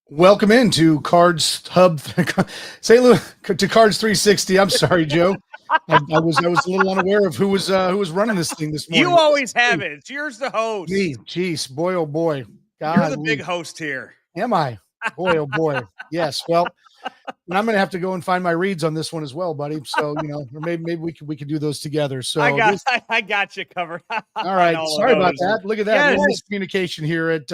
Welcome into Cards Hub, St. Louis to Cards 360. I'm sorry, Joe. I was a little unaware of who was running this thing this morning. You always have it. It's yours, the host. Me, jeez, boy, oh boy. You're the big host here. Am I? Boy, oh boy. Yes. Well, I'm going to have to go and find my reads on this one as well, buddy. So or maybe we could do those together. So I got you covered. All right. Sorry about that. Look at that. Yes. Miscommunication here at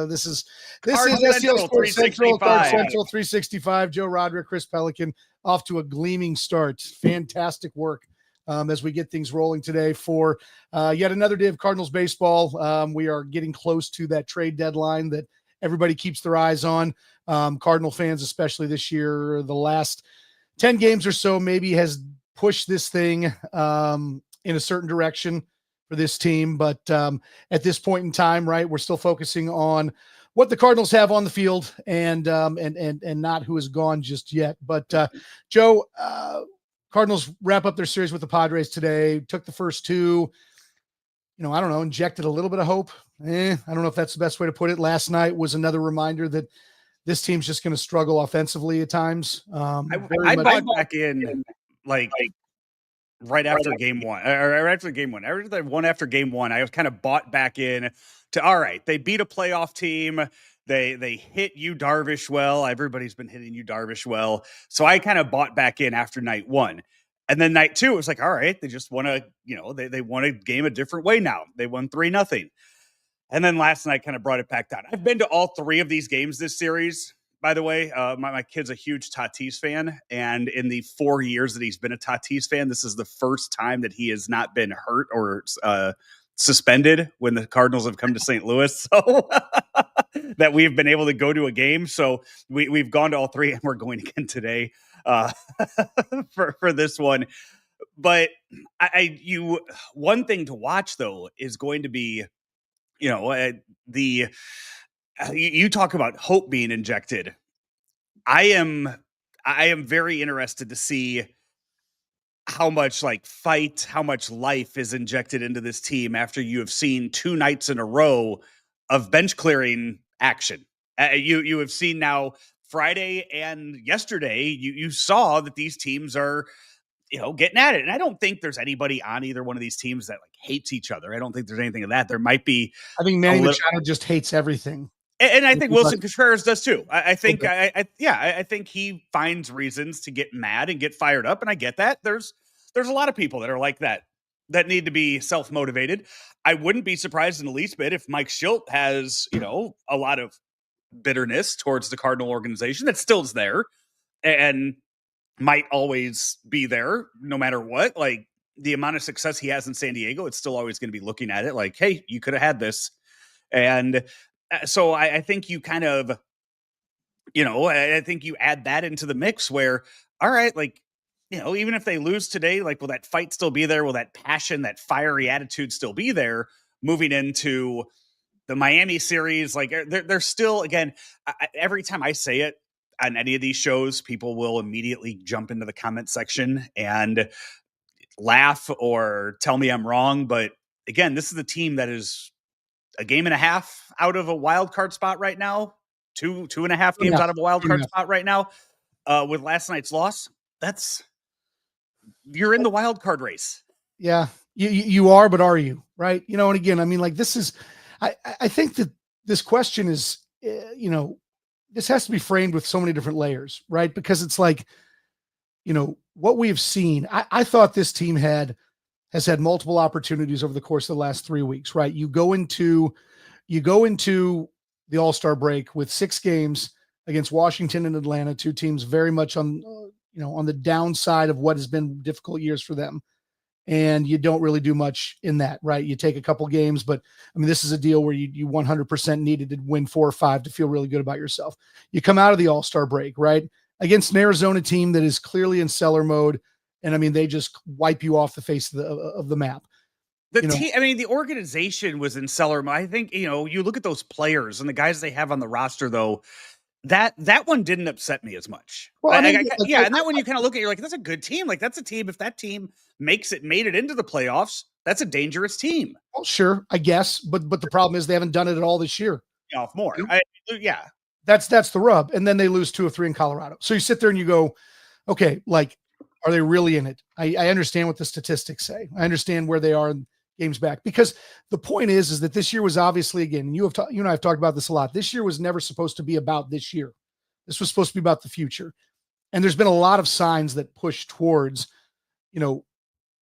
this is STL Sports Central, Card Central 365. Joe Roderick, Chris Pelikan off to a gleaming start. Fantastic work as we get things rolling today for yet another day of Cardinals baseball. We are getting close to that trade deadline that everybody keeps their eyes on. Cardinal fans, especially this year, the last 10 games or so maybe has pushed this thing in a certain direction for this team. But at this point in time, right, we're still focusing on what the Cardinals have on the field and not who has gone just yet. But Joe, Cardinals wrap up their series with the Padres today, took the first two, I don't know, injected a little bit of hope. I don't know if that's the best way to put it. Last night was another reminder that this team's just going to struggle offensively at times. I bought back in like right after game one, or after game one. After game one, I was kind of bought back in to, all right, they beat a playoff team. They hit you Darvish well. Everybody's been hitting you Darvish well. So I kind of bought back in after night one. And then night two, it was like, all right, they just want to, they won a game a different way now. They won 3-0. And then last night kind of brought it back down. I've been to all three of these games this series, by the way. My kid's a huge Tatis fan. And in the 4 years that he's been a Tatis fan, this is the first time that he has not been hurt or suspended when the Cardinals have come to St. Louis. So that we've been able to go to a game. So we've gone to all three, and we're going again today for this one. But one thing to watch, though, is going to be, you talk about hope being injected. I am very interested to see how much fight, how much life is injected into this team after you have seen 2 nights in a row of bench clearing action. You have seen now Friday and yesterday, you saw that these teams are, getting at it. And I don't think there's anybody on either one of these teams that hates each other. I don't think there's anything of that. There might be. I think Manny Machado just hates everying. And I think Wilson Contreras does too. I think, okay. I think he finds reasons to get mad and get fired up. And I get that. There's a lot of people that are like that need to be self-motivated. I wouldn't be surprised in the least bit if Mike Schilt has, a lot of bitterness towards the Cardinal organization that still is there and might always be there no matter what. Like the amount of success he has in San Diego, it's still always going to be looking at it like, hey, you could have had this. And so I think you kind of, I think you add that into the mix where, all right, even if they lose today, will that fight still be there? Will that passion, that fiery attitude still be there moving into the Miami series? They're still, again, every time I say it on any of these shows, people will immediately jump into the comment section and laugh or tell me I'm wrong. But again, this is a team that is a game and a half out of a wild card spot right now, two and a half games out of a wild card spot right now. With last night's loss, you're in the wild card race. Yeah, you are, but are you, right? And again, I mean, this is, I think that this question is, this has to be framed with so many different layers, right? Because it's what we have seen. I thought this team has had multiple opportunities over the course of the last 3 weeks, right? You go into the All-Star break with 6 games against Washington and Atlanta, 2 teams very much on the downside of what has been difficult years for them. And you don't really do much in that, right? You take a couple games, but I mean, this is a deal where you 100% needed to win 4 or 5 to feel really good about yourself. You come out of the All-Star break, right? Against an Arizona team that is clearly in seller mode. And I mean, they just wipe you off the face of the map. The organization was in seller mode. I think, you look at those players and the guys they have on the roster, though, that one didn't upset me as much. Well, and that one you kind of look at, you're like, that's a good team. That's a team. If that team made it into the playoffs, that's a dangerous team. Well, sure, I guess. But the problem is they haven't done it at all this year. Off more. That's the rub. And then they lose 2 of 3 in Colorado. So you sit there and you go, okay, like, are they really in it? I understand what the statistics say. I understand where they are in games back, because the point is that this year was obviously, again, you and I have talked about this a lot. This year was never supposed to be about this year. This was supposed to be about the future. And there's been a lot of signs that push towards,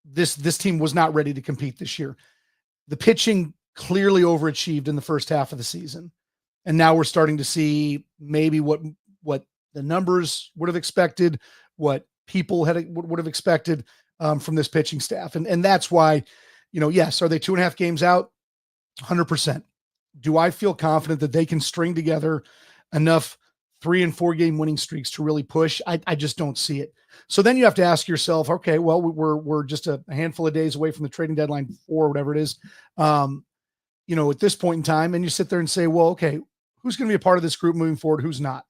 this team was not ready to compete this year. The pitching clearly overachieved in the first half of the season. And now we're starting to see maybe what the numbers would have expected, what people would have expected from this pitching staff. And that's why, yes, are they 2.5 games out? 100%. Do I feel confident that they can string together enough 3 and 4 game winning streaks to really push? I just don't see it. So then you have to ask yourself, okay, well, we're just a handful of days away from the trading deadline, or whatever it is, at this point in time, and you sit there and say, well, okay, who's going to be a part of this group moving forward? Who's not?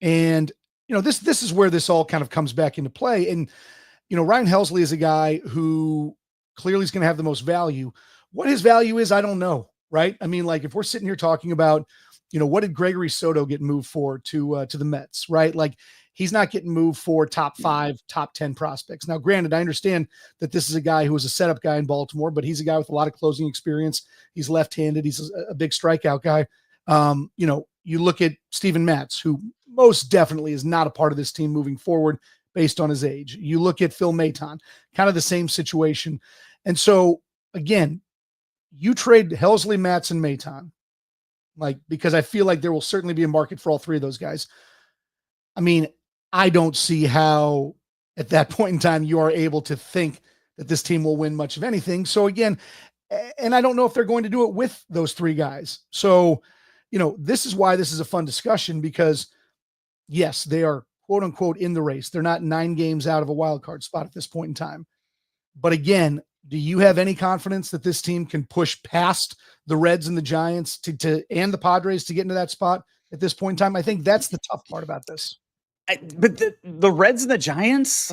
And, this is where this all kind of comes back into play. And, Ryan Helsley is a guy who clearly is going to have the most value. What his value is, I don't know. Right. I mean, like, if we're sitting here talking about, what did Gregory Soto get moved for to the Mets, right? Like, he's not getting moved for top 5, top 10 prospects. Now, granted, I understand that this is a guy who was a setup guy in Baltimore, but he's a guy with a lot of closing experience. He's left-handed. He's a big strikeout guy. You look at Steven Matz, who most definitely is not a part of this team moving forward based on his age. You look at Phil Maton, kind of the same situation. And so, again, you trade Helsley, Matz, and Maton, because I feel like there will certainly be a market for all 3 of those guys. I mean, I don't see how at that point in time you are able to think that this team will win much of anything. So again, and I don't know if they're going to do it with those 3 guys. So, this is why this is a fun discussion, because yes, they are quote unquote in the race. They're not 9 games out of a wild card spot at this point in time. But again, do you have any confidence that this team can push past the Reds and the Giants and the Padres to get into that spot at this point in time? I think that's the tough part about this. But the Reds and the Giants,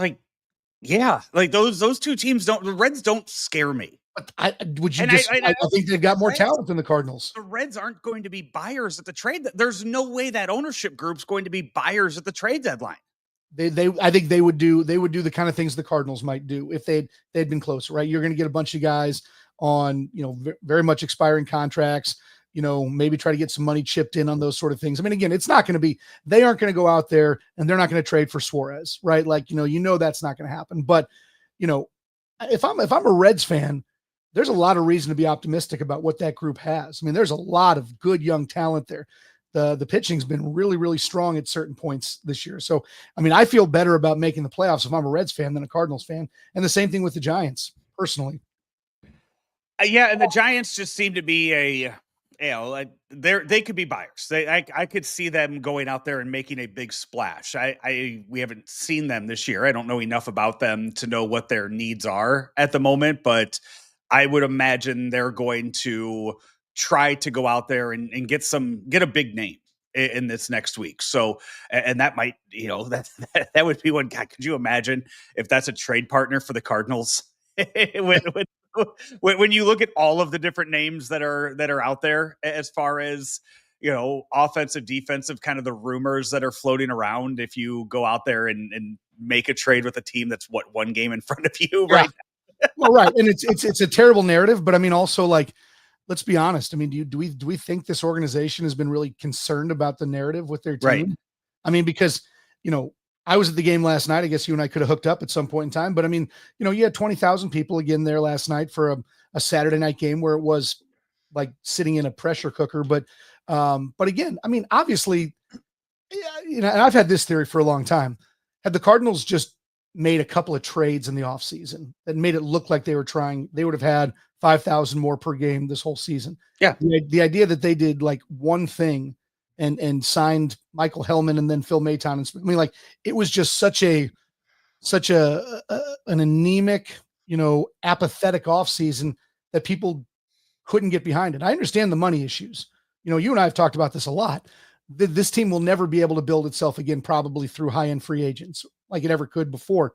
those 2 teams the Reds don't scare me. But I think they've got more talent than the Cardinals. The Reds aren't going to be buyers at the trade. There's no way that ownership group's going to be buyers at the trade deadline. I think they would do the kind of things the Cardinals might do if they'd been closer, right? You're going to get a bunch of guys on, very much expiring contracts, maybe try to get some money chipped in on those sort of things. I mean, again, it's not going to be, they aren't going to go out there and they're not going to trade for Suarez, right? Like, that's not going to happen. But, if I'm a Reds fan, there's a lot of reason to be optimistic about what that group has. I mean, there's a lot of good young talent there. The pitching's been really, really strong at certain points this year. So, I mean, I feel better about making the playoffs if I'm a Reds fan than a Cardinals fan. And the same thing with the Giants, personally. Yeah, and the Giants just seem to be they could be buyers. I could see them going out there and making a big splash. We haven't seen them this year. I don't know enough about them to know what their needs are at the moment, but I would imagine they're going to try to go out there and get a big name in this next week. So, and that might, that would be one guy. Could you imagine if that's a trade partner for the Cardinals? when you look at all of the different names that are out there, as far as, offensive, defensive, kind of the rumors that are floating around, if you go out there and make a trade with a team that's 1 game in front of you, right? Well, right. And it's a terrible narrative, but I mean, also, like, let's be honest. I mean, do we think this organization has been really concerned about the narrative with their team? Right. I mean, because, I was at the game last night. I guess you and I could have hooked up at some point in time, but I mean, you had 20,000 people again there last night for a Saturday night game where it was like sitting in a pressure cooker. But again, I mean, obviously, and I've had this theory for a long time. Had the Cardinals just made a couple of trades in the offseason that made it look like they were trying, they would have had 5,000 more per game this whole season. Yeah. The idea that they did like one thing and signed Michael Hellman and then Phil Maton. I mean, like, it was just such an anemic, apathetic offseason that people couldn't get behind it. I understand the money issues. You and I have talked about this a lot. This team will never be able to build itself again, probably through high-end free agents like it ever could before.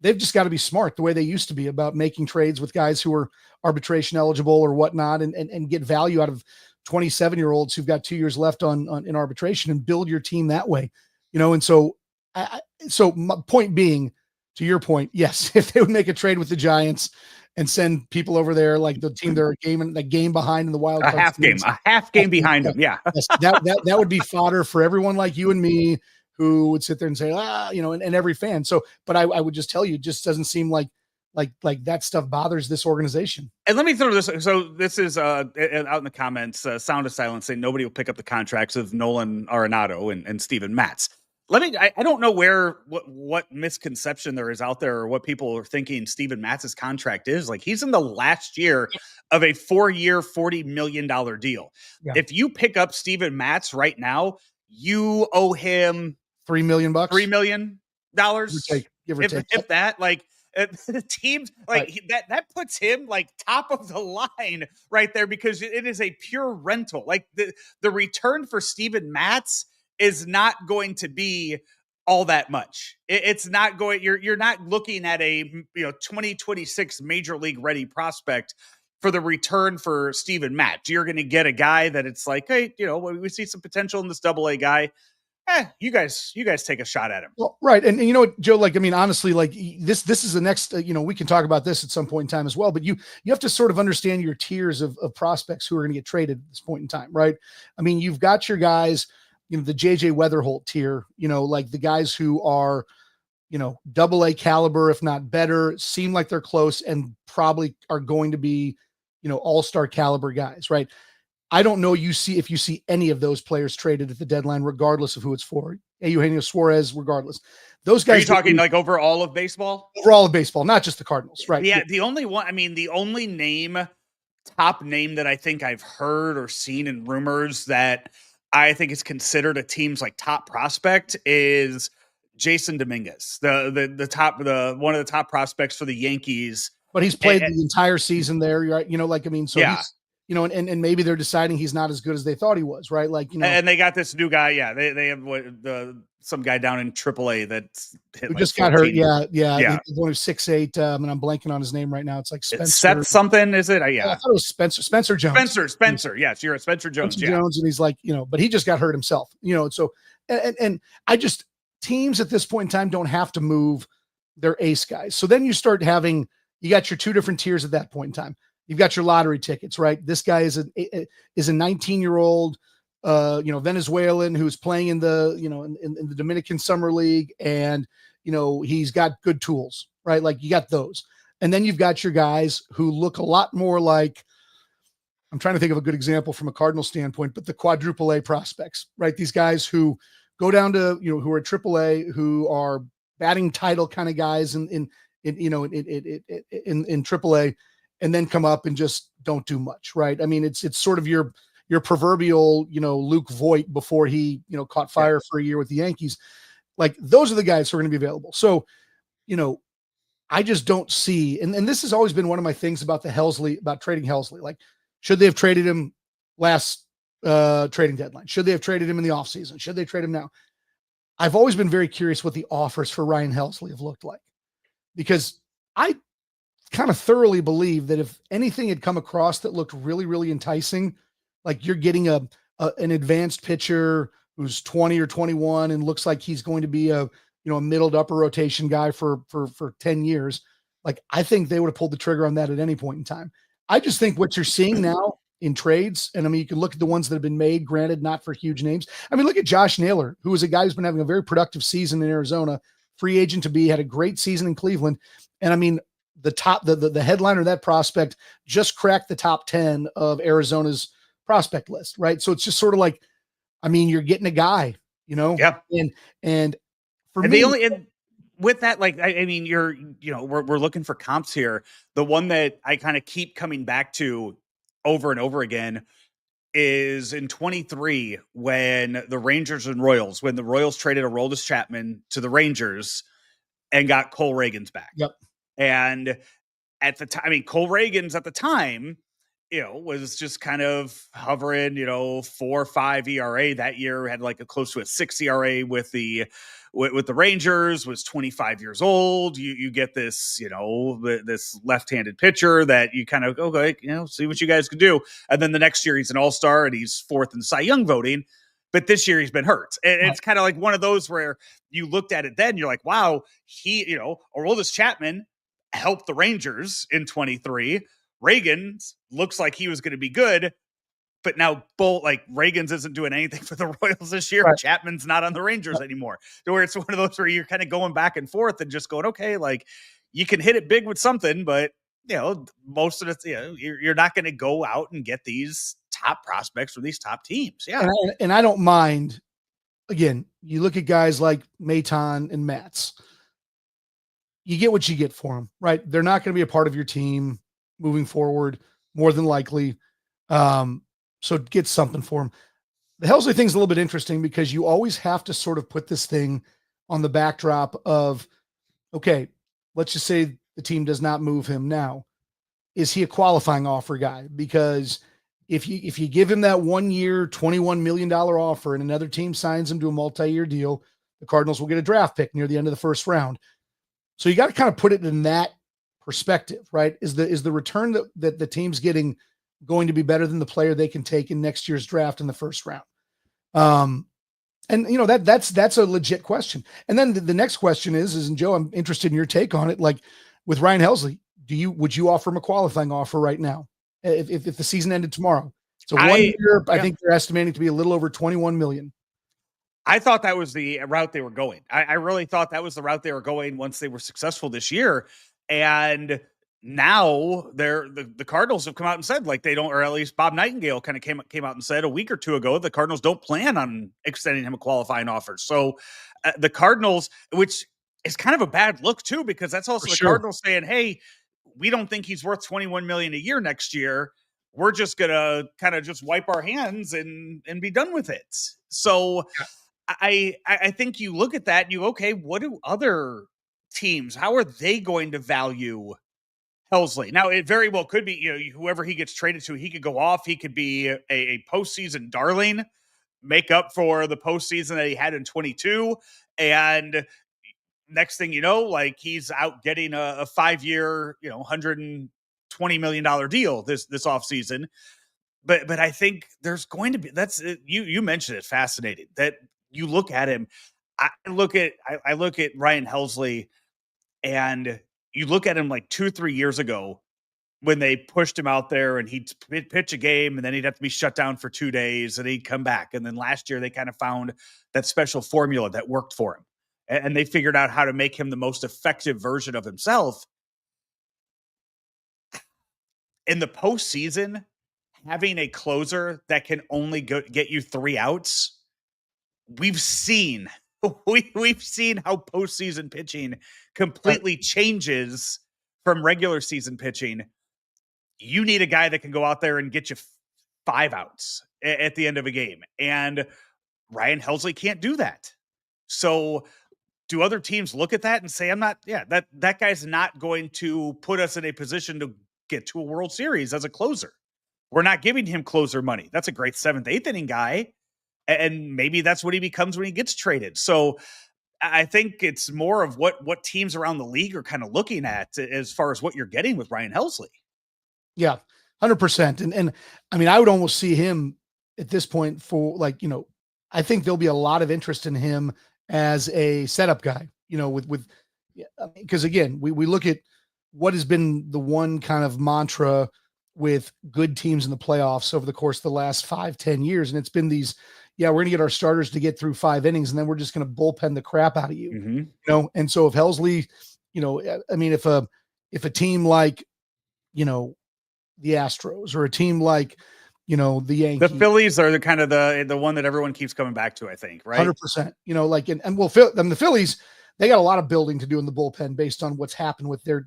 They've just got to be smart the way they used to be about making trades with guys who are arbitration eligible or whatnot and get value out of 27-year-olds who've got 2 years left in arbitration and build your team that way, And so, so my point being, to your point, yes, if they would make a trade with the Giants and send people over there, like the team they're the game behind in the wild card, a half game behind them. Yeah. Yes, that would be fodder for everyone like you and me who would sit there and say, and every fan. So, but I would just tell you, it just doesn't seem like that stuff bothers this organization. And let me throw this. So this is out in the comments, Sound of Silence saying nobody will pick up the contracts of Nolan Arenado and Steven Matz. I don't know what misconception there is out there or what people are thinking Steven Matz's contract is. Like, he's in the last year of a 4-year, $40 million deal. Yeah. If you pick up Steven Matz right now, you owe him $3 million. $3 million. Give or take. If that, like, the teams like right. that puts him like top of the line right there, because it is a pure rental. Like, the return for Steven Matz is not going to be all that much. It's not going. You're not looking at a 2026 major league ready prospect for the return for Steven Matz. You're going to get a guy that it's like, hey, we see some potential in this AA guy. You guys take a shot at him. Well, right. And you know what, Joe, like, I mean, honestly, like this is the next, we can talk about this at some point in time as well, but you have to sort of understand your tiers of prospects who are going to get traded at this point in time. Right. I mean, you've got your guys, the JJ Weatherholt tier, like the guys who are, AA caliber, if not better, seem like they're close and probably are going to be, all-star caliber guys. Right. I don't know if you see any of those players traded at the deadline, regardless of who it's for. Eugenio Suarez, regardless. Those guys. Are you talking like over all of baseball? Over all of baseball, not just the Cardinals, right? Yeah. The only top name that I think I've heard or seen in rumors that I think is considered a team's like top prospect is Jason Dominguez, one of the top prospects for the Yankees. But he's played the entire season there, right? So yeah. And maybe they're deciding he's not as good as they thought he was, right? Like, and they got this new guy. Yeah, they have some guy down in AAA that who just got hurt. Yeah. He's only 6'8", and I'm blanking on his name right now. It's like Spencer. Seth something, is it? Yeah, I thought it was Spencer Jones. Spencer. Yes, you're at Spencer Jones. Jones, and he's like, but he just got hurt himself. So and I just teams at this point in time don't have to move their ace guys. So then you got your two different tiers at that point in time. You've got your lottery tickets, right? This guy is a 19-year-old, Venezuelan who's playing in the, in the Dominican Summer League, and he's got good tools, right? Like, you got those, and then you've got your guys who look a lot more like, I'm trying to think of a good example from a Cardinal standpoint, but the quadruple A prospects, right? These guys who go down to, who are AAA, who are batting title kind of guys in AAA. And then come up and just don't do much, right? I mean, it's sort of your proverbial, Luke Voigt before he, caught fire for a year with the Yankees. Like, those are the guys who are going to be available. So, I just don't see, and this has always been one of my things about trading Helsley. Like, should they have traded him last trading deadline? Should they have traded him in the offseason? Should they trade him now? I've always been very curious what the offers for Ryan Helsley have looked like, because I kind of thoroughly believe that if anything had come across that looked really, really enticing, like you're getting an advanced pitcher who's 20 or 21 and looks like he's going to be a middle to upper rotation guy for 10 years. Like, I think they would have pulled the trigger on that at any point in time. I just think what you're seeing now in trades, and I mean, you can look at the ones that have been made, granted, not for huge names. I mean, look at Josh Naylor, who is a guy who's been having a very productive season in Arizona, free agent to be, had a great season in Cleveland. And I mean, the headliner of that prospect just cracked the top 10 of Arizona's prospect list, right? So it's just sort of like, I mean, you're getting a guy, Yeah. And for me, with that, like, I mean, we're looking for comps here. The one that I kind of keep coming back to over and over again is in 23, when the Rangers and Royals, when the Royals traded Aroldis Chapman to the Rangers and got Cole Reagans back. Yep. And at the time, I mean, Cole Reagans at the time, was just kind of hovering, 4.5 ERA that year, had like a close to a 6 ERA with the with the Rangers, was 25 years old. You get this, this left-handed pitcher that you kind of, okay, see what you guys can do. And then the next year he's an all-star and he's fourth in Cy Young voting. But this year he's been hurt. And it's kind of like one of those where you looked at it then, you're like, wow, Aroldis Chapman helped the Rangers in 23. Reagan's looks like he was going to be good, but now Reagan's isn't doing anything for the Royals this year. Right. Chapman's not on the Rangers anymore. To where it's one of those where you're kind of going back and forth and just going, okay, like you can hit it big with something, but most of it, you're not going to go out and get these top prospects from these top teams. Yeah. And I don't mind. Again, you look at guys like Maton and Matz. You get what you get for them, right? They're not going to be a part of your team moving forward, more than likely. So get something for them. The Helsley thing's a little bit interesting because you always have to sort of put this thing on the backdrop of, okay, let's just say the team does not move him now. Is he a qualifying offer guy? Because if you give him that 1 year, $21 million offer and another team signs him to a multi-year deal, the Cardinals will get a draft pick near the end of the first round. So you got to kind of put it in that perspective, right? Is the return that the team's getting going to be better than the player they can take in next year's draft in the first round? And that's a legit question. And then the next question is, and Joe, I'm interested in your take on it. Like with Ryan Helsley, would you offer him a qualifying offer right now? If the season ended tomorrow? So 1 year, I think they're estimating to be a little over 21 million. I thought that was the route they were going. I really thought that was the route they were going once they were successful this year. And now the Cardinals have come out and said like they don't, or at least Bob Nightingale kind of came out and said a week or two ago, the Cardinals don't plan on extending him a qualifying offer. So the Cardinals, which is kind of a bad look too, because that's also Cardinals saying, hey, we don't think he's worth 21 million a year next year. We're just going to kind of just wipe our hands and be done with it. So I think you look at that and okay, what do other teams, how are they going to value Helsley? Now, it very well could be, whoever he gets traded to, he could go off. He could be a postseason darling, make up for the postseason that he had in 22. And next thing you know, like he's out getting a 5-year, $120 million deal this offseason. But I think there's going to be, you mentioned it, fascinating that you look at him. I look at Ryan Helsley, and you look at him like 2-3 years ago when they pushed him out there and he'd pitch a game and then he'd have to be shut down for 2 days and he'd come back. And then last year they kind of found that special formula that worked for him. And they figured out how to make him the most effective version of himself. In the postseason, having a closer that can only get you 3 outs, we've seen how postseason pitching completely changes from regular season pitching. You need a guy that can go out there and get you 5 outs at the end of a game. And Ryan Helsley can't do that. So do other teams look at that and say, that guy's not going to put us in a position to get to a World Series as a closer. We're not giving him closer money. That's a great 7th, 8th inning guy. And maybe that's what he becomes when he gets traded. So I think it's more of what teams around the league are kind of looking at as far as what you're getting with Ryan Helsley. Yeah, 100%. And I mean, I would almost see him at this point for I think there'll be a lot of interest in him as a setup guy, because again, we look at what has been the one kind of mantra with good teams in the playoffs over the course of the last 5-10 years. And it's been these, we're going to get our starters to get through 5 innings and then we're just going to bullpen the crap out of you, And so if Helsley, I mean, if a team like, the Astros or a team like, the Yankees, the Phillies are the kind of the one that everyone keeps coming back to, I think, right? 100%, the Phillies, they got a lot of building to do in the bullpen based on what's happened with their,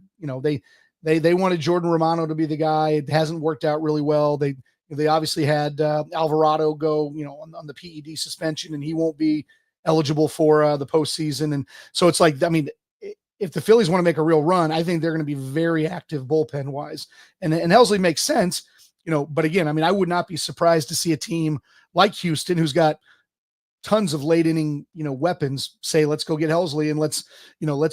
they wanted Jordan Romano to be the guy. It hasn't worked out really well. They obviously had Alvarado go, on the PED suspension, and he won't be eligible for the postseason. And so it's like, I mean, if the Phillies want to make a real run, I think they're going to be very active bullpen wise. And Helsley makes sense, but again, I mean, I would not be surprised to see a team like Houston, who's got tons of late inning, weapons, say, let's go get Helsley and let's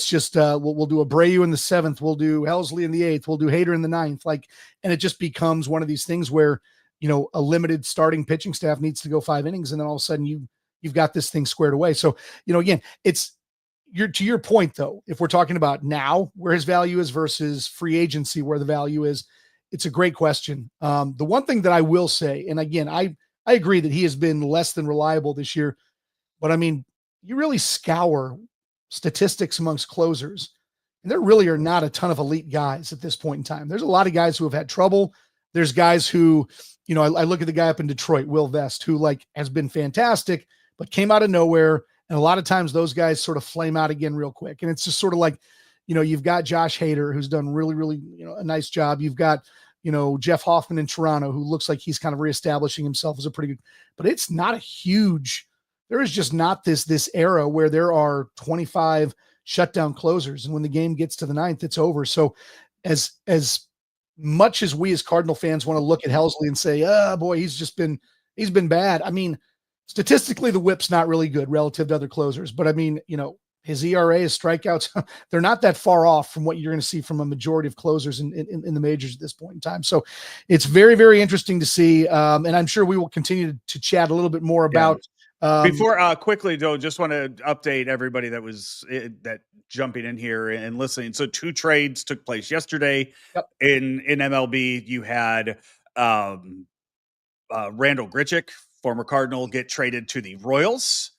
just, we'll do Abreu in the 7th. We'll do Helsley in the 8th. We'll do Hader in the 9th. And it just becomes one of these things where, a limited starting pitching staff needs to go 5 innings. And then all of a sudden you've got this thing squared away. So, again, to your point though, if we're talking about now where his value is versus free agency, where the value is, it's a great question. The one thing that I will say, and again, I agree that he has been less than reliable this year, but I mean, you really scour statistics amongst closers, and there really are not a ton of elite guys at this point in time. There's a lot of guys who have had trouble. There's guys who, I look at the guy up in Detroit, Will Vest, who has been fantastic, but came out of nowhere. And a lot of times those guys sort of flame out again real quick. And it's just sort of like, you've got Josh Hader, who's done really, really, a nice job. You've got, Jeff Hoffman in Toronto, who looks like he's kind of reestablishing himself as a pretty good, but it's not a huge, there is just not this era where there are 25 shutdown closers. And when the game gets to the 9th, it's over. So as much as we as Cardinal fans want to look at Helsley and say, boy, he's been bad. I mean, statistically, the whip's not really good relative to other closers, but I mean, his ERA, his strikeouts, they're not that far off from what you're going to see from a majority of closers in the majors at this point in time. So it's very, very interesting to see. And I'm sure we will continue to chat a little bit more about. Before quickly, though, just want to update everybody that jumping in here and listening. So 2 trades took place yesterday. Yep. In MLB. You had Randall Grichuk, former Cardinal, get traded to the Royals.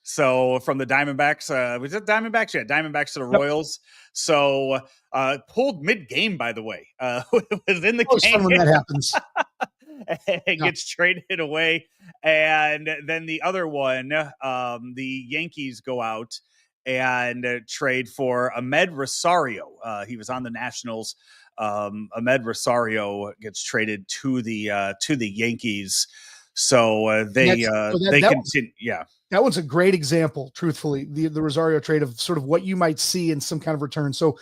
So from the Diamondbacks, was it Diamondbacks? Yeah, Diamondbacks to the Royals. So pulled mid-game, by the way. Was in the game when that happens. It gets traded away. And then the other one, the Yankees go out and trade for Ahmed Rosario. He was on the Nationals. Ahmed Rosario gets traded to the Yankees. So they continue. Yeah. That one's a great example, truthfully, the Rosario trade of sort of what you might see in some kind of return. So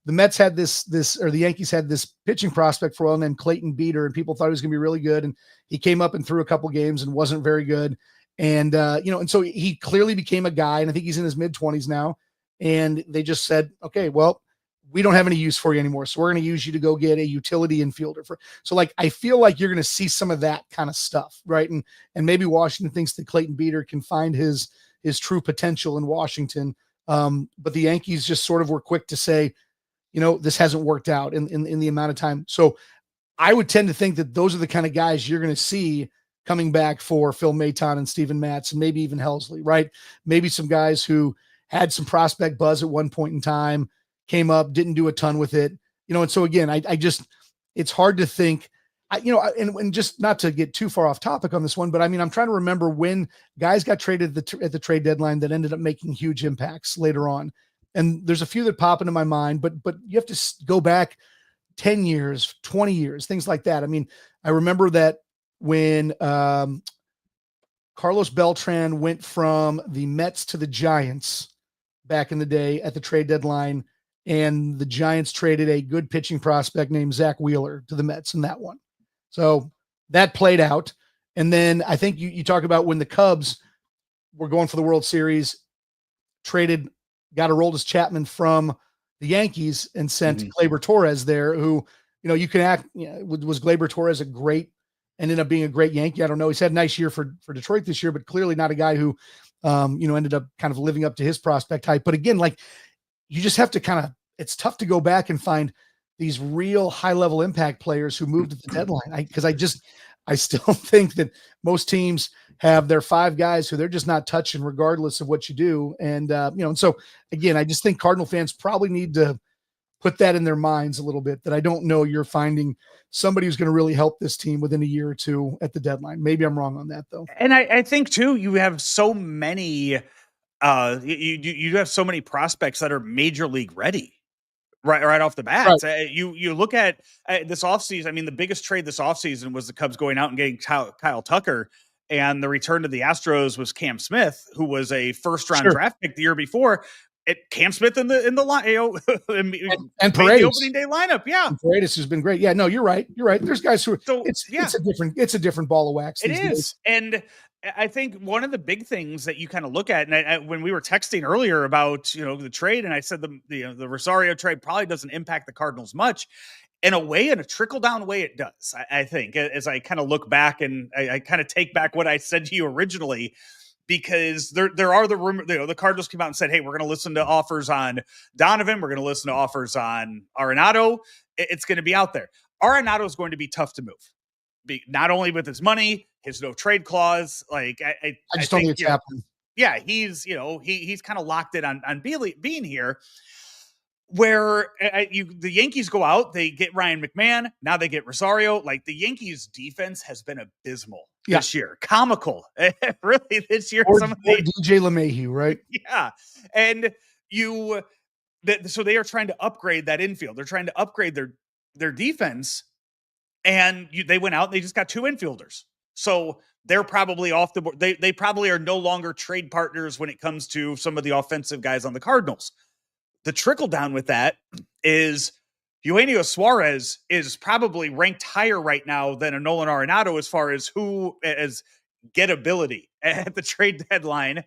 the Mets had the Yankees had this pitching prospect for a while named Clayton Beeter, and people thought he was going to be really good. And he came up and threw a couple games and wasn't very good. And, and so he clearly became a guy, and I think he's in his mid-20s now. And they just said, okay, well, we don't have any use for you anymore. So we're going to use you to go get a utility infielder so I feel like you're going to see some of that kind of stuff. Right. And maybe Washington thinks that Clayton Beeter can find his true potential in Washington. But the Yankees just sort of were quick to say, this hasn't worked out in the amount of time. So I would tend to think that those are the kind of guys you're going to see coming back for Phil Maton and Steven Matz and maybe even Helsley, right? Maybe some guys who had some prospect buzz at one point in time, came up, didn't do a ton with it, and so again, I just, it's hard to think, and just not to get too far off topic on this one, but I mean, I'm trying to remember when guys got traded at the trade deadline that ended up making huge impacts later on. And there's a few that pop into my mind, but you have to go back 10 years, 20 years, things like that. I mean, I remember that when Carlos Beltran went from the Mets to the Giants back in the day at the trade deadline, and the Giants traded a good pitching prospect named Zach Wheeler to the Mets in that one. So that played out. And then I think you talk about when the Cubs were going for the World Series, got Aroldis Chapman from the Yankees and sent Gleyber Torres there, who, you can act, was Gleyber Torres ended up being a great Yankee? I don't know. He's had a nice year for Detroit this year, but clearly not a guy who, ended up kind of living up to his prospect hype. But again, you just have to it's tough to go back and find these real high level impact players who moved at the deadline. Because I still think that most teams have their 5 guys who they're just not touching regardless of what you do. And, and so again, I just think Cardinal fans probably need to put that in their minds a little bit, that I don't know you're finding somebody who's going to really help this team within a year or two at the deadline. Maybe I'm wrong on that though. And I think too, you have so many, you have so many prospects that are major league ready right off the bat. Right. You look at this offseason. I mean, the biggest trade this offseason was the Cubs going out and getting Kyle Tucker, and the return to the Astros was Cam Smith, who was a first-round draft pick the year before. Cam Smith in the line, and Paredes, the opening day lineup. Yeah, and Paredes has been great. Yeah, no, you're right. You're right. There's guys who it's a different ball of wax. It is, and I think one of the big things that you kind of look at, and when we were texting earlier about, the trade, and I said the Rosario trade probably doesn't impact the Cardinals much. In a way, in a trickle down way, it does. I think, as I kind of look back and I kind of take back what I said to you originally, because there are the rumor, the Cardinals came out and said, hey, we're going to listen to offers on Donovan. We're going to listen to offers on Arenado. It's going to be out there. Arenado is going to be tough to move. Not only with his money, his no trade clause. Like I just don't think it's happening. Yeah, he's he's kind of locked in on being here. Where the Yankees go out, they get Ryan McMahon. Now they get Rosario. Like, the Yankees defense has been abysmal this year, comical, really this year. Or DJ LeMahieu, right? Yeah, and so they are trying to upgrade that infield. They're trying to upgrade their defense. And they went out and they just got 2 infielders. So they're probably off the board. They probably are no longer trade partners when it comes to some of the offensive guys on the Cardinals. The trickle down with that is Eugenio Suarez is probably ranked higher right now than a Nolan Arenado as far as gettability at the trade deadline.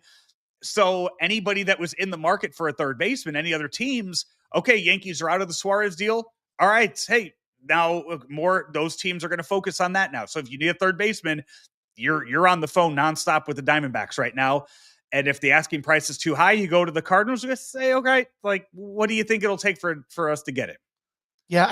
So anybody that was in the market for a third baseman, any other teams, okay, Yankees are out of the Suarez deal. All right, hey, now those teams are going to focus on that now. So if you need a third baseman, you're on the phone nonstop with the Diamondbacks right now. And if the asking price is too high, you go to the Cardinals. You just say, okay, like, what do you think it'll take for us to get it? Yeah,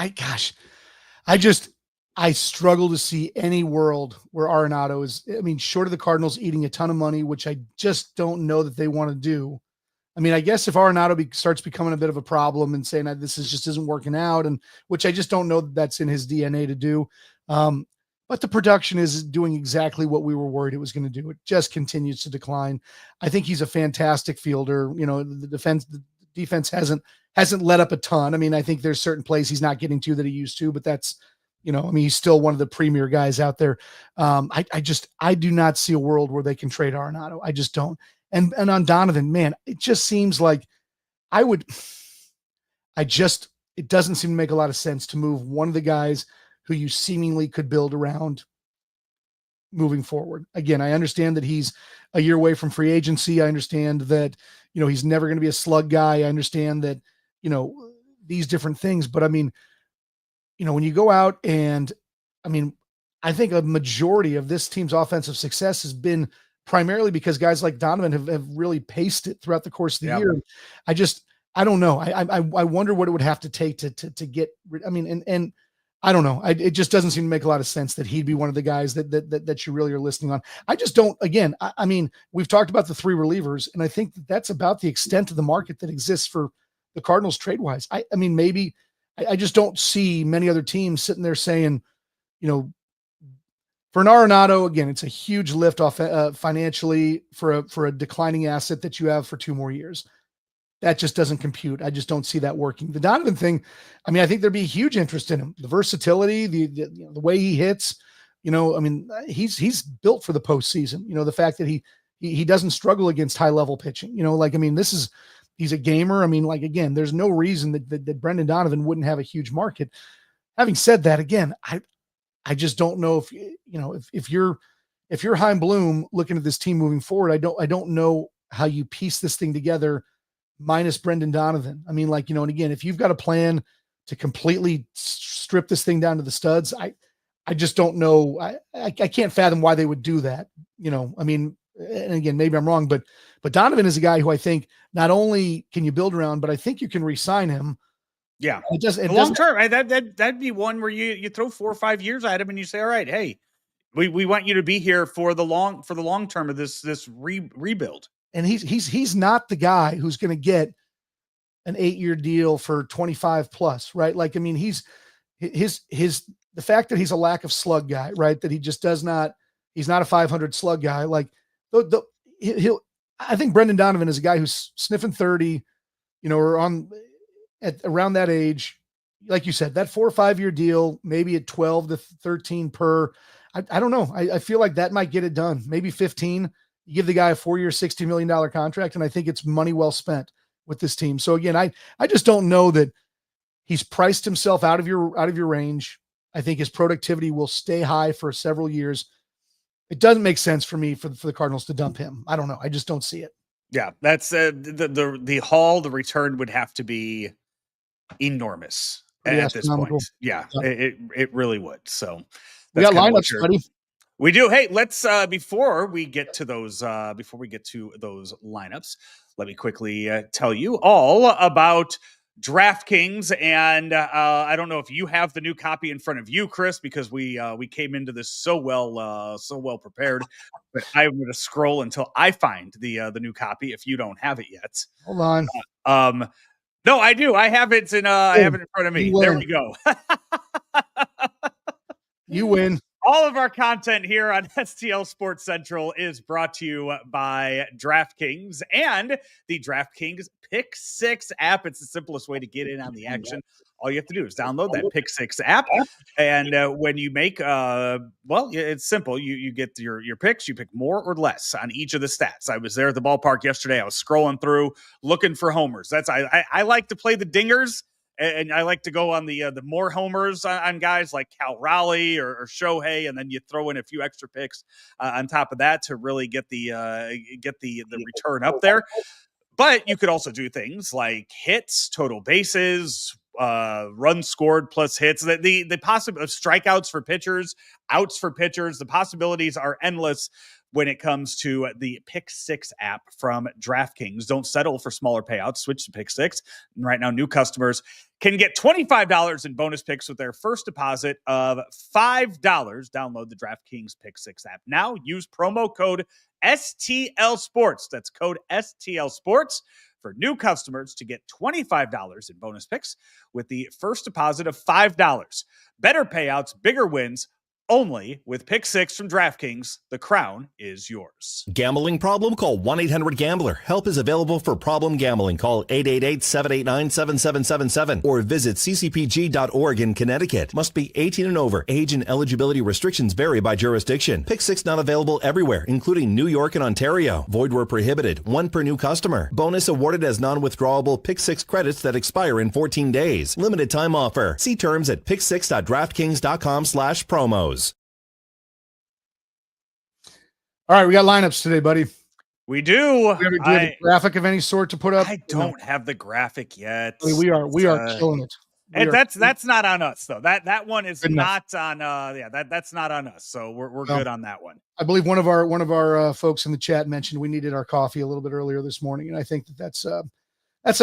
I struggle to see any world where Arenado is, short of the Cardinals eating a ton of money, which I just don't know that they want to do. I guess if Arenado starts becoming a bit of a problem and saying that this just isn't working out, and which I just don't know that that's in his DNA to do. But the production is doing exactly what we were worried it was going to do. It just continues to decline. I think he's a fantastic fielder. The defense hasn't let up a ton. I think there's certain plays he's not getting to that he used to, but that's, he's still one of the premier guys out there. I do not see a world where they can trade Arenado. I just don't. And on Donovan, man, it just seems like it doesn't seem to make a lot of sense to move one of the guys who you seemingly could build around moving forward. Again, I understand that he's a year away from free agency. I understand that, he's never going to be a slug guy. I understand that, these different things, but when you go out and, I think a majority of this team's offensive success has been primarily because guys like Donovan have really paced it throughout the course of the year. I don't know. I wonder what it would have to take to get, and I don't know. It just doesn't seem to make a lot of sense that he'd be one of the guys that you really are listening on. I just don't, again, we've talked about the 3 relievers, and I think that's about the extent of the market that exists for the Cardinals trade wise. Maybe I just don't see many other teams sitting there saying, for an Arenado, again, it's a huge lift off financially for a declining asset that you have for 2 more years. That just doesn't compute. I just don't see that working. The Donovan thing, I think there'd be huge interest in him. The versatility, the way he hits, he's built for the postseason. The fact that he doesn't struggle against high level pitching. He's a gamer. Again, there's no reason that Brendan Donovan wouldn't have a huge market. Having said that, again, I just don't know if you're Chaim Bloom looking at this team moving forward, I don't know how you piece this thing together minus Brendan Donovan. And again, if you've got a plan to completely strip this thing down to the studs, I just don't know. I can't fathom why they would do that. And again, maybe I'm wrong, but Donovan is a guy who I think not only can you build around, but I think you can re-sign him. Yeah. Long term, that'd be one where you throw 4 or 5 years at him and you say, all right, hey, we want you to be here for the long term of this rebuild. And he's not the guy who's going to get an 8-year deal for 25 plus, right? He's the fact that he's a lack of slug guy, right? That he just he's not a 500 slug guy. I think Brendan Donovan is a guy who's sniffing 30, or at around that age. Like you said, that 4 or 5 year deal, maybe at 12 to 13 per, I don't know. I feel like that might get it done. Maybe 15. You give the guy a 4-year, $60 million contract, and I think it's money well spent with this team. So again, I just don't know that he's priced himself out of your range. I think his productivity will stay high for several years. it doesn't make sense for me for the Cardinals to dump him. I don't know. I just don't see it. Yeah, that's the haul. The return would have to be enormous at this point. Yeah, it really would. So we got lineups, buddy. We do. Hey, let's before we get to those lineups, let me quickly tell you all about DraftKings. And I don't know if you have the new copy in front of you, Chris, because we came into this so well prepared. But I'm going to scroll until I find the new copy. If you don't have it yet, hold on. No, I do. I have it in. I have it in front of me. There we go. You win. All of our content here on STL Sports Central is brought to you by DraftKings and the DraftKings Pick 6 app. It's the simplest way to get in on the action. All you have to do is download that Pick 6 app. And when you make, it's simple. You get your picks. You pick more or less on each of the stats. I was there at the ballpark yesterday. I was scrolling through looking for homers. I like to play the dingers. And I like to go on the more homers on guys like Cal Raleigh or Shohei, and then you throw in a few extra picks on top of that to really get the return up there. But you could also do things like hits, total bases, runs scored plus hits. The possibility of strikeouts for pitchers, outs for pitchers. The possibilities are endless when it comes to the Pick 6 app from DraftKings. Don't settle for smaller payouts. Switch to Pick 6. And right now, new customers can get $25 in bonus picks with their first deposit of $5. Download the DraftKings Pick 6 app now. Use promo code STL Sports. That's code STL Sports for new customers to get $25 in bonus picks with the first deposit of $5. Better payouts, bigger wins. Only with Pick 6 from DraftKings, the crown is yours. Gambling problem? Call 1-800-GAMBLER. Help is available for problem gambling. Call 888-789-7777 or visit ccpg.org in Connecticut. Must be 18 and over. Age and eligibility restrictions vary by jurisdiction. Pick 6 not available everywhere, including New York and Ontario. Void where prohibited. One per new customer. Bonus awarded as non-withdrawable Pick 6 credits that expire in 14 days. Limited time offer. See terms at pick6.draftkings.com/promos. All right, we got lineups today, buddy. We do. Do you have a graphic of any sort to put up? I don't have the graphic yet. I mean, we are killing it. And that's not on us though. That one is not on. That's not on us. So we're good on that one. I believe one of our folks in the chat mentioned we needed our coffee a little bit earlier this morning, and I think that's a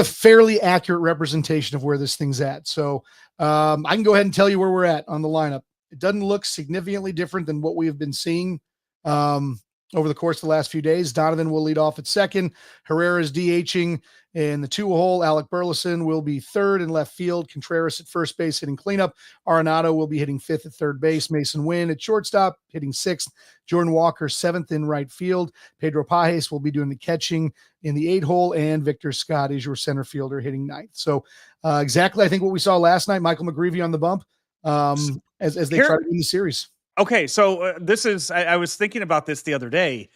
fairly accurate representation of where this thing's at. So I can go ahead and tell you where we're at on the lineup. It doesn't look significantly different than what we have been seeing over the course of the last few days. Donovan will lead off at second. Herrera's DHing in the 2-hole. Alec Burleson will be third in left field. Contreras at first base hitting cleanup. Arenado will be hitting fifth at third base. Mason Wynn at shortstop hitting sixth. Jordan Walker seventh in right field. Pedro Pajes will be doing the catching in the 8-hole. And Victor Scott is your center fielder hitting ninth. So exactly, I think what we saw last night. Michael McGreevy on the bump as they try to win the series. Okay, so this is I was thinking about this the other day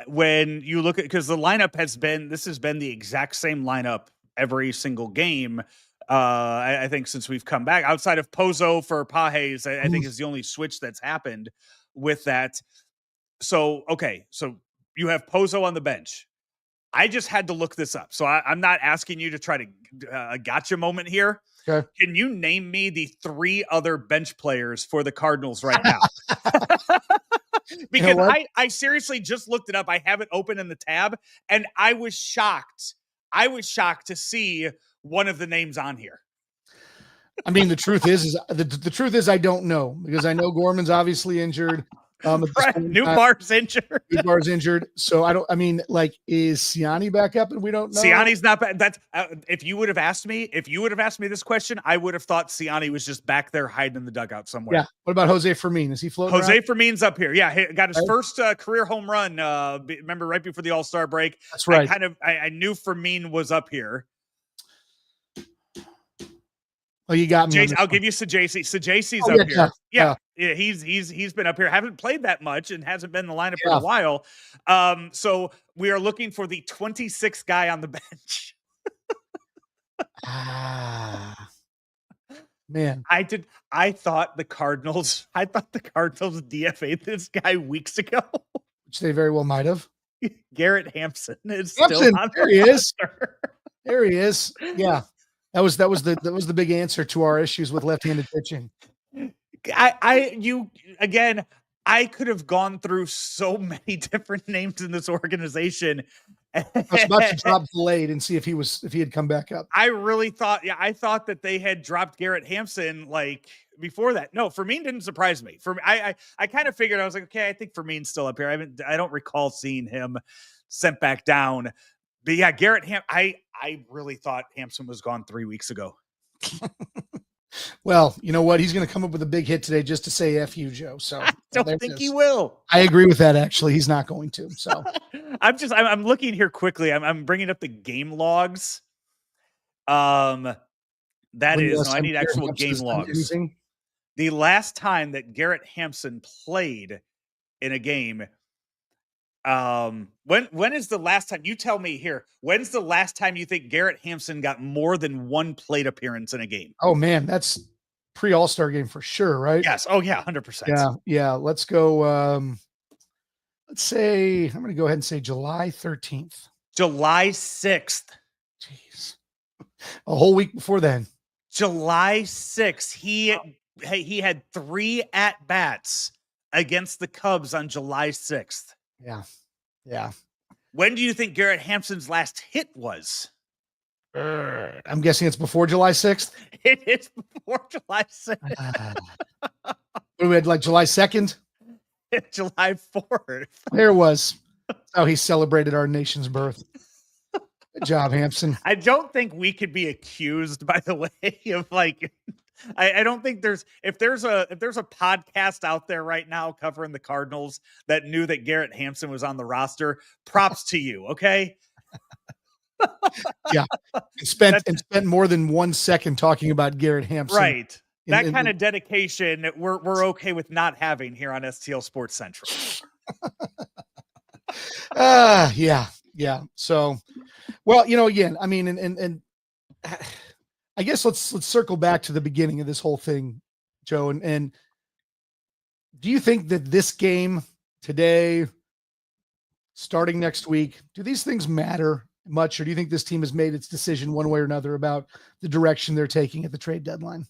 when you look at, because the lineup has been the exact same lineup every single game. I think since we've come back, outside of Pozo for Pajes, I think is the only switch that's happened with that. So okay, so you have Pozo on the bench. I just had to look this up, so I'm not asking you to try to a gotcha moment here. Okay. Can you name me the 3 other bench players for the Cardinals right now? Because you know I seriously just looked it up. I have it open in the tab, and I was shocked. I was shocked to see one of the names on here. I mean, the truth is the truth is I don't know, because I know Gorman's obviously injured. Newbar's injured. Newbar's injured. So I don't. I mean, like, is Siani back up? And we don't know. Siani's not back. That's if you would have asked me this question, I would have thought Siani was just back there hiding in the dugout somewhere. Yeah. What about Jose Fermin? Is he floating? Jose Fermin's up here. Yeah, he got his first career home run. Remember, right before the All-Star break. That's right. I knew Fermin was up here. Oh, you got me. I'll give you Sajasi. Sajasi's up here. Yeah, he's been up here. Haven't played that much and hasn't been in the lineup for a while. So we are looking for the 26th guy on the bench. Man, I thought the Cardinals DFA'd this guy weeks ago. which they very well might have. Garrett Hampson is still on there the he roster. is. There he is. Yeah. That was the big answer to our issues with left-handed pitching. I could have gone through so many different names in this organization. I was about to drop Blade and see if he had come back up. I really thought, I thought that they had dropped Garrett Hampson like before that. No, Fermin didn't surprise me. I kind of figured, I was like, okay, I think Fermin's still up here. I don't recall seeing him sent back down. But yeah, Garrett I really thought Hampson was gone 3 weeks ago. Well, you know what? He's going to come up with a big hit today just to say F you, Joe. So I don't think he will. I agree with that. Actually, he's not going to. So I'm looking here quickly. I'm bringing up the game logs. I need actual game logs. The last time that Garrett Hampson played in a game, when is the last time? You tell me here. When's the last time you think Garrett Hampson got more than one plate appearance in a game? Oh man, that's pre-All-Star game for sure, right? Yes. Oh yeah, 100%. Yeah. Let's go. Let's say I'm going to go ahead and say July 13th. July 6th. Jeez, a whole week before then. July 6th. He had 3 at-bats against the Cubs on July 6th. Yeah. When do you think Garrett Hampson's last hit was? I'm guessing it's before July 6th. It is before July 6th. We had like July 2nd? July 4th. There was. Oh, he celebrated our nation's birth. Good job, Hampson. I don't think we could be accused, by the way, of like, I don't think if there's a podcast out there right now covering the Cardinals that knew that Garrett Hampson was on the roster, props to you. Okay. Yeah. Spent more than 1 second talking about Garrett Hampson. Right. That kind of dedication we're okay with not having here on STL Sports Central. Yeah. So, well, again, I mean, and I guess let's circle back to the beginning of this whole thing, Joe. And do you think that this game today, starting next week, do these things matter much, or do you think this team has made its decision one way or another about the direction they're taking at the trade deadline?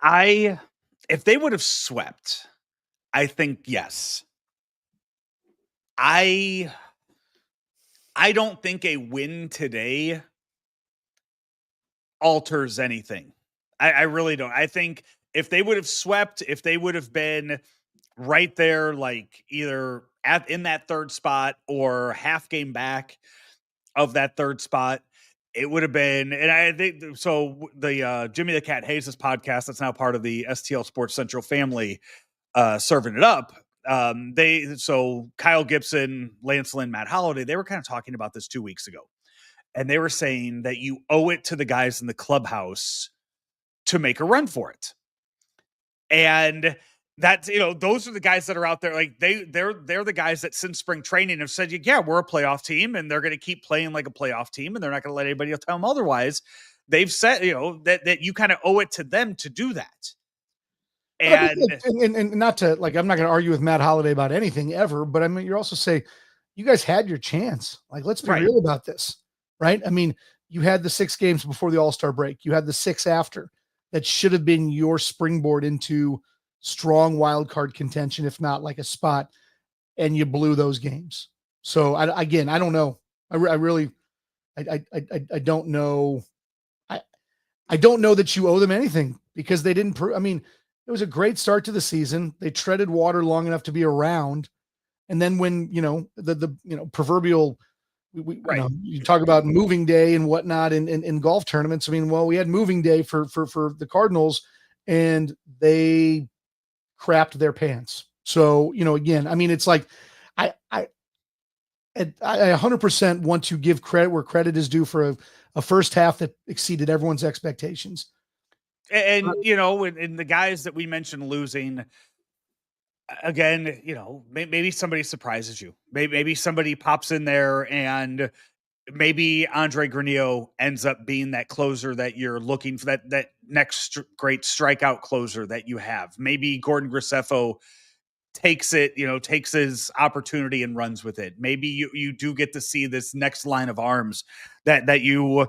If they would have swept, I think yes. I don't think a win today alters anything. I really don't. I think if they would have swept, if they would have been right there, like either in that third spot or half game back of that third spot, it would have been, and I think so. The Jimmy the Cat Hayes' podcast, that's now part of the STL Sports Central family, serving it up. So Kyle Gibson, Lance Lynn, Matt Holliday, they were kind of talking about this 2 weeks ago, and they were saying that you owe it to the guys in the clubhouse to make a run for it. And that's, those are the guys that are out there. Like they're the guys that since spring training have said, yeah, we're a playoff team and they're going to keep playing like a playoff team and they're not going to let anybody else tell them otherwise. They've said, that you kind of owe it to them to do that. And not to, like, I'm not going to argue with Matt Holliday about anything ever, but I mean, you're also say you guys had your chance. Like, let's be real about this, right? I mean, you had the 6 games before the All-Star break. You had the 6 after that should have been your springboard into strong wild card contention, if not like a spot, and you blew those games. So I don't know. I don't know. I don't know that you owe them anything because they didn't I mean, it was a great start to the season. They treaded water long enough to be around. And then when, the proverbial, you talk about moving day and whatnot in golf tournaments. I mean, well, we had moving day for the Cardinals and they crapped their pants. So, again, I mean, it's like, I 100% want to give credit where credit is due for a first half that exceeded everyone's expectations. And and the guys that we mentioned losing, again, maybe somebody surprises you. Maybe somebody pops in there and maybe Andre Granillo ends up being that closer that you're looking for, that next great strikeout closer that you have. Maybe Gordon Graceffo takes his opportunity and runs with it. Maybe you do get to see this next line of arms that you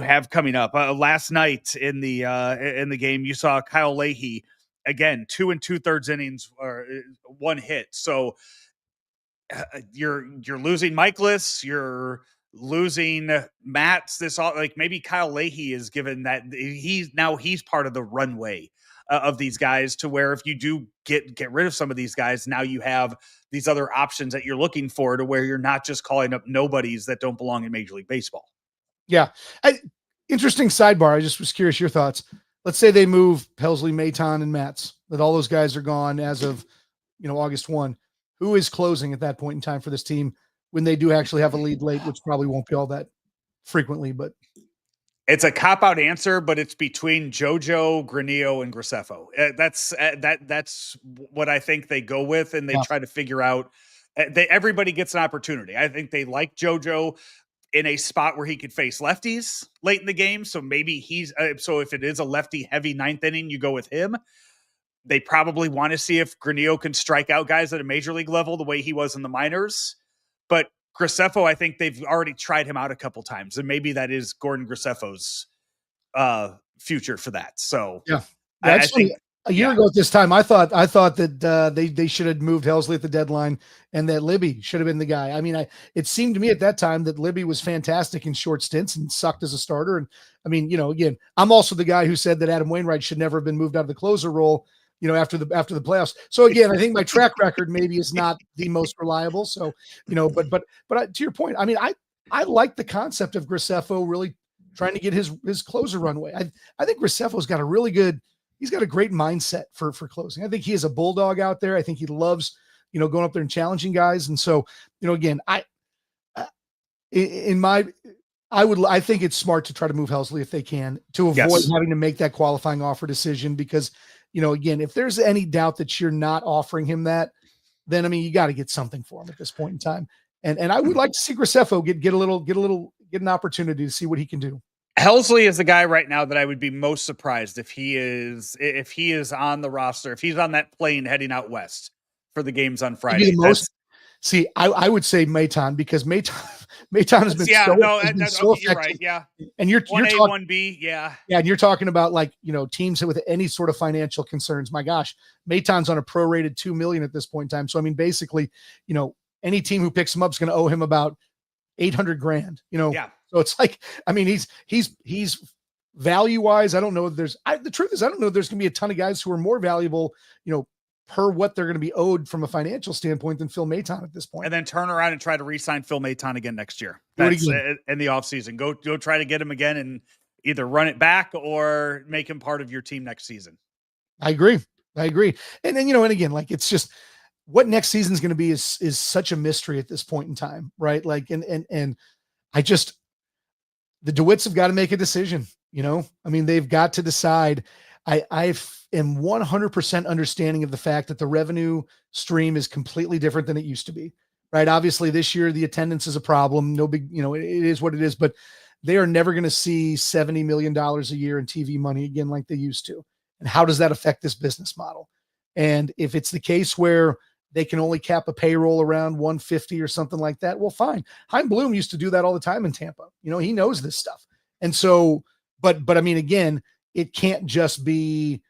have coming up. Last night in the game, you saw Kyle Leahy again, 2 2/3 innings or 1 hit. So you're losing Michaelis, you're losing Matz. This all, like, maybe Kyle Leahy is given that he's part of the runway of these guys, to where if you do get rid of some of these guys, now you have these other options that you're looking for, to where you're not just calling up nobodies that don't belong in Major League Baseball. Yeah. Interesting sidebar. I just was curious your thoughts. Let's say they move Helsley, Maton, and Matz, that all those guys are gone as of, August 1. Who is closing at that point in time for this team when they do actually have a lead late, which probably won't be all that frequently, but it's a cop-out answer, but it's between JoJo, Granillo, and Graceffo. That's what I think they go with, and they try to figure out. Everybody gets an opportunity. I think they like JoJo in a spot where he could face lefties late in the game, so maybe so if it is a lefty-heavy 9th inning, you go with him. They probably want to see if Granillo can strike out guys at a major league level the way he was in the minors. But Graceffo, I think they've already tried him out a couple times, and maybe that is Gordon Graceffo's future for that. So yeah, I think a year ago at this time, I thought that they should have moved Helsley at the deadline, and that Libby should have been the guy. I mean, it seemed to me at that time that Libby was fantastic in short stints and sucked as a starter. And I mean, again, I'm also the guy who said that Adam Wainwright should never have been moved out of the closer role, after the playoffs. So again, I think my track record maybe is not the most reliable. So, but to your point, I mean, I like the concept of Graceffo really trying to get his closer runway. I think Graceffo's got he's got a great mindset for closing. I think he is a bulldog out there. I think he loves, going up there and challenging guys. And so, again, I think it's smart to try to move Helsley if they can, to avoid having to make that qualifying offer decision, because, again, if there's any doubt that you're not offering him that, then, I mean, you got to get something for him at this point in time. And I would like to see Graceffo get an opportunity to see what he can do. Helsley is the guy right now that I would be most surprised if he is on the roster, if he's on that plane heading out west for the games on Friday. See, I would say Maton, because Maton has been so effective. You're right. Yeah. And you're talking 1B. Yeah. Yeah. And you're talking about, like, teams with any sort of financial concerns. My gosh, Maton's on a prorated $2 million at this point in time. So, I mean, basically, any team who picks him up is going to owe him about $800,000, Yeah. So it's like, I mean, he's value wise. I don't know. The truth is, I don't know if there's going to be a ton of guys who are more valuable, per what they're going to be owed from a financial standpoint than Phil Maton at this point. And then turn around and try to re-sign Phil Maton again next year. That's in the offseason. Go try to get him again and either run it back or make him part of your team next season. I agree. And then, and again, like, it's just what next season is going to be is such a mystery at this point in time. Right. Like, and I just, the DeWitts have got to make a decision. I mean, they've got to decide. I am 100% understanding of the fact that the revenue stream is completely different than it used to be, right? Obviously this year, the attendance is a problem. No big, it is what it is, but they are never going to see $70 million a year in TV money again, like they used to. And how does that affect this business model? And if it's the case where they can only cap a payroll around 150 or something like that, well, fine. Chaim Bloom used to do that all the time in Tampa. He knows this stuff. And so, but I mean, again, it can't just be,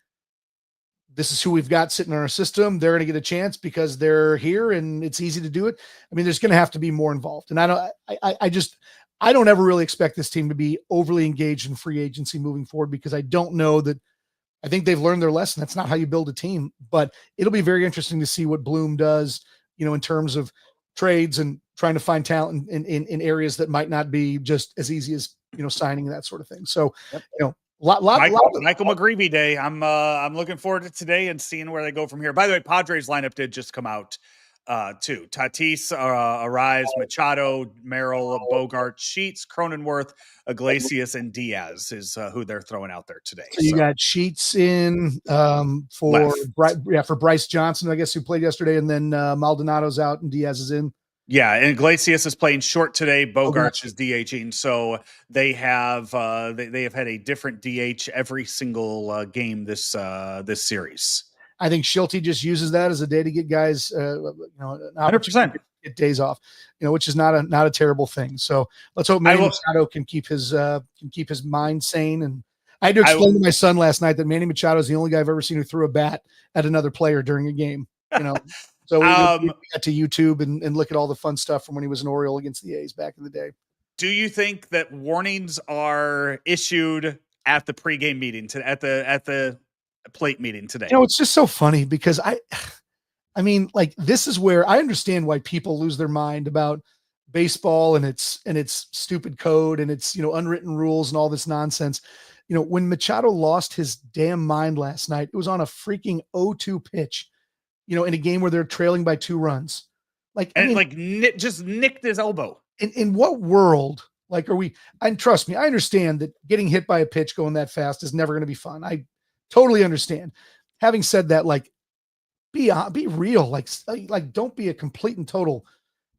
this is who we've got sitting in our system. They're going to get a chance because they're here and it's easy to do it. I mean, there's going to have to be more involved. And I don't ever really expect this team to be overly engaged in free agency moving forward, because I don't know that. I think they've learned their lesson. That's not how you build a team, but it'll be very interesting to see what Bloom does, in terms of trades and trying to find talent in areas that might not be just as easy as, signing and that sort of thing. So, Michael McGreevy day. I'm looking forward to today and seeing where they go from here. By the way, Padres lineup did just come out too. Tatis, Arise, Machado, Merrill, Bogart, Sheets, Cronenworth, Iglesias, and Diaz is who they're throwing out there today. So you got Sheets in for Bryce Johnson, I guess, who played yesterday, and then Maldonado's out and Diaz is in. Yeah, and Iglesias is playing short today. Bogarts is DHing, so they have they have had a different DH every single game this series. I think Schulte just uses that as a day to get guys, an 100% to get days off, which is not a terrible thing. So let's hope Manny Machado can keep his mind sane. And I had to explain to my son last night that Manny Machado is the only guy I've ever seen who threw a bat at another player during a game. So we got to YouTube and look at all the fun stuff from when he was an Oriole against the A's back in the day. Do you think that warnings are issued at the pregame meeting at the plate meeting today? It's just so funny because I mean, like, this is where I understand why people lose their mind about baseball and its stupid code and its unwritten rules and all this nonsense. When Machado lost his damn mind last night, it was on a freaking 0-2 pitch. In a game where they're trailing by 2 runs. Just nicked his elbow. In what world, are we, and trust me, I understand that getting hit by a pitch going that fast is never going to be fun. I totally understand. Having said that, be real, don't be a complete and total,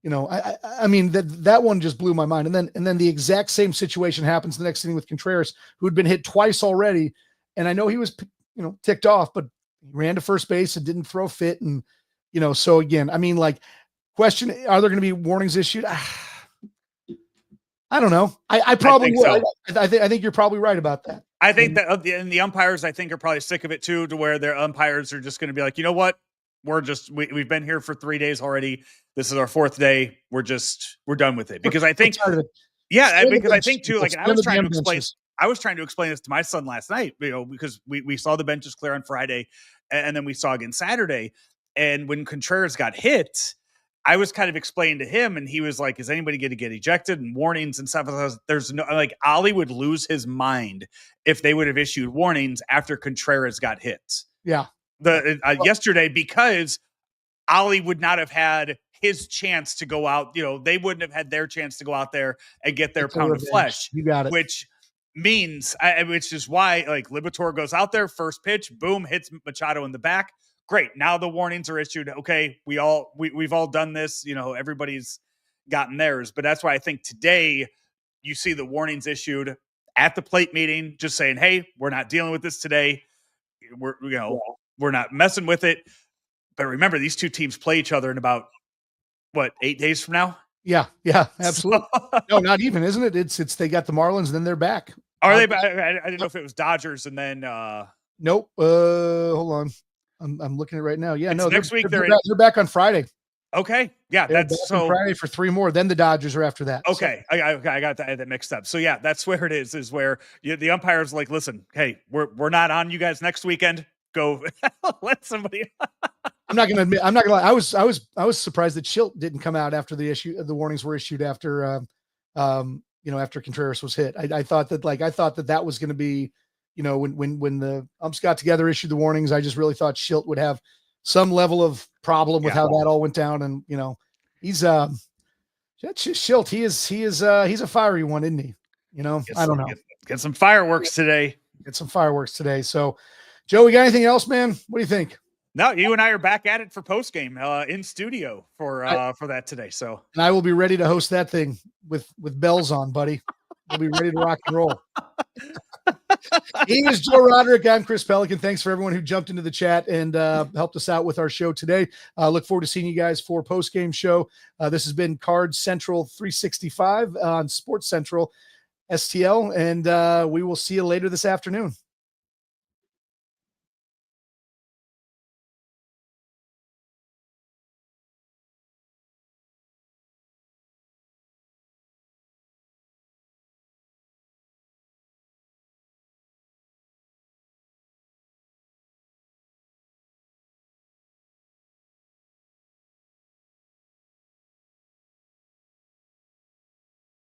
I mean, that one just blew my mind. And then the exact same situation happens the next inning with Contreras, who'd been hit twice already. And I know he was, ticked off, but he ran to first base and didn't throw fit. And, so again, I mean, question, are there going to be warnings issued? I don't know. I probably will. So. I think you're probably right about that. I think that the umpires, I think, are probably sick of it too, to where their umpires are just going to be like, you know what? We've been here for 3 days already. This is our 4th day. We're done with it, because I think, because I think too, I was trying to explain this to my son last night, because we saw the benches clear on Friday, and then we saw again Saturday. And when Contreras got hit, I was kind of explaining to him, and he was like, is anybody going to get ejected and warnings and stuff? There's no, Ollie would lose his mind if they would have issued warnings after Contreras got hit. Yeah. Yesterday, because Ollie would not have had his chance to go out. They wouldn't have had their chance to go out there and get their pound of flesh. You got it. Which means, which is why, Liberatore goes out there, first pitch, boom, hits Machado in the back. Great. Now the warnings are issued. Okay, we've all done this. Everybody's gotten theirs. But that's why I think today you see the warnings issued at the plate meeting, just saying, hey, we're not dealing with this today. We're not messing with it. But remember, these two teams play each other in about 8 days from now? Yeah, absolutely. No, not even, isn't it? It's they got the Marlins and then they're back. Are they back? I didn't know if it was Dodgers and then nope. Hold on. I'm looking at it right now. Yeah, no, next week they're back on Friday. Okay. Yeah, that's so Friday for 3 more. Then the Dodgers are after that. Okay. So. I got that mixed up. So yeah, that's where it is where the umpire's like, listen, hey, we're not on you guys next weekend. Go let somebody. I'm not going to lie. I was surprised that Schilt didn't come out after the warnings were issued after, after Contreras was hit. I thought that was going to be, when the umps got together, issued the warnings. I just really thought Schilt would have some level of problem with how that all went down. And, he's Schilt. He's a fiery one, isn't he? I don't know. Get some fireworks today. So Joe, we got anything else, man? What do you think? No, you and I are back at it for post game in studio for that today. So, and I will be ready to host that thing with bells on, buddy. We'll be ready to rock and roll. He is Joe Roderick. I'm Chris Pelikan. Thanks for everyone who jumped into the chat and helped us out with our show today. Look forward to seeing you guys for post game show. This has been Card Central 365 on Sports Central STL, and we will see you later this afternoon.